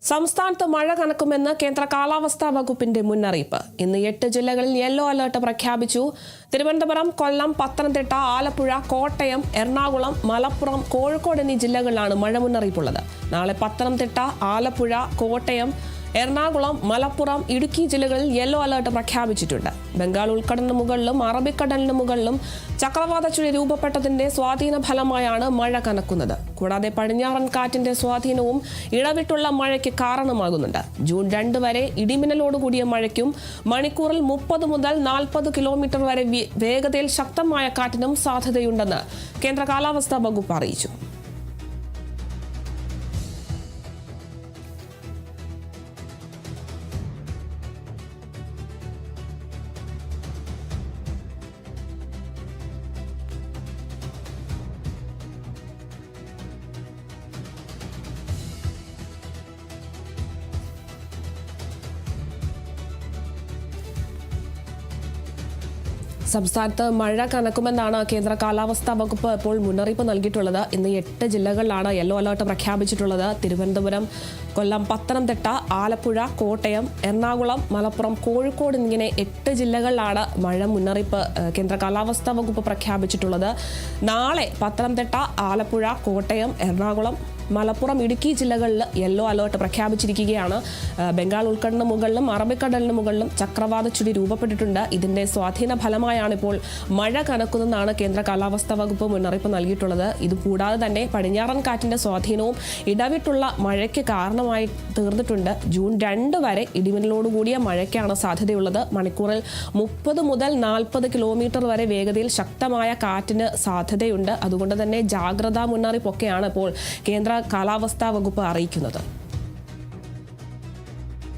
സംസ്ഥാനത്ത് മഴ കനക്കുമെന്ന് കേന്ദ്ര കാലാവസ്ഥാ വകുപ്പിന്റെ മുന്നറിയിപ്പ്. ഇന്ന് 8 ജില്ലകളിൽ യെല്ലോ അലർട്ട് പ്രഖ്യാപിച്ചു. തിരുവനന്തപുരം, കൊല്ലം, പത്തനംതിട്ട, ആലപ്പുഴ, കോട്ടയം, എറണാകുളം, മലപ്പുറം, കോഴിക്കോട് എന്നീ ജില്ലകളിലാണ് മഴ മുന്നറിയിപ്പുള്ളത്. നാളെ പത്തനംതിട്ട, ആലപ്പുഴ, കോട്ടയം, എറണാകുളം, മലപ്പുറം, ഇടുക്കി ജില്ലകളിൽ യെല്ലോ അലർട്ട് പ്രഖ്യാപിച്ചിട്ടുണ്ട്. ബംഗാൾ ഉൾക്കടലിന് മുകളിലും അറബിക്കടലിന് മുകളിലും ചക്രവാത ചുഴി രൂപപ്പെട്ടതിന്റെ സ്വാധീന ഫലമായാണ് മഴ കനക്കുന്നത്. കൂടാതെ പടിഞ്ഞാറൻ കാറ്റിന്റെ സ്വാധീനവും ഇടവിട്ടുള്ള മഴയ്ക്ക് കാരണമാകുന്നുണ്ട്. ജൂൺ 2 വരെ ഇടിമിന്നലോടുകൂടിയ മഴയ്ക്കും മണിക്കൂറിൽ 30 മുതൽ 40 കിലോമീറ്റർ വരെ വേഗതയിൽ ശക്തമായ കാറ്റിനും സാധ്യതയുണ്ടെന്ന് കേന്ദ്ര കാലാവസ്ഥാ വകുപ്പ് അറിയിച്ചു. സംസ്ഥാനത്ത് മഴ കനക്കുമെന്നാണ് കേന്ദ്ര കാലാവസ്ഥാ വകുപ്പ് ഇപ്പോൾ മുന്നറിയിപ്പ് നൽകിയിട്ടുള്ളത്. ഇന്ന് 8 ജില്ലകളിലാണ് യെല്ലോ അലർട്ട് പ്രഖ്യാപിച്ചിട്ടുള്ളത്. തിരുവനന്തപുരം, കൊല്ലം, പത്തനംതിട്ട, ആലപ്പുഴ, കോട്ടയം, എറണാകുളം, മലപ്പുറം, കോഴിക്കോട് എന്നിങ്ങനെ 8 ജില്ലകളിലാണ് മഴ മുന്നറിയിപ്പ് കേന്ദ്ര കാലാവസ്ഥാ വകുപ്പ് പ്രഖ്യാപിച്ചിട്ടുള്ളത്. നാളെ പത്തനംതിട്ട, ആലപ്പുഴ, കോട്ടയം, എറണാകുളം, മലപ്പുറം, ഇടുക്കി ജില്ലകളിൽ യെല്ലോ അലർട്ട് പ്രഖ്യാപിച്ചിരിക്കുകയാണ്. ബംഗാൾ ഉൾക്കടലിന് മുകളിലും അറബിക്കടലിന് മുകളിലും ചക്രവാത ചുഴി രൂപപ്പെട്ടിട്ടുണ്ട്. ഇതിന്റെ സ്വാധീന ഫലമായാണ് ഇപ്പോൾ മഴ കനക്കുന്നതെന്നാണ് കേന്ദ്ര കാലാവസ്ഥാ വകുപ്പ് മുന്നറിയിപ്പ് നൽകിയിട്ടുള്ളത്. ഇതുകൂടാതെ തന്നെ പടിഞ്ഞാറൻ കാറ്റിന്റെ സ്വാധീനവും ഇടവിട്ടുള്ള മഴയ്ക്ക് കാരണമായി തീർന്നിട്ടുണ്ട്. ജൂൺ 2 വരെ ഇടിമിന്നലോടുകൂടിയ മഴയ്ക്കാണ് സാധ്യതയുള്ളത്. മണിക്കൂറിൽ 30 മുതൽ 40 കിലോമീറ്റർ വരെ വേഗതയിൽ ശക്തമായ കാറ്റിന് സാധ്യതയുണ്ട്. അതുകൊണ്ട് തന്നെ ജാഗ്രതാ മുന്നറിയിപ്പൊക്കെയാണ് ഇപ്പോൾ കേന്ദ്ര കാലാവസ്ഥാ വകുപ്പ് അറിയിക്കുന്നത്.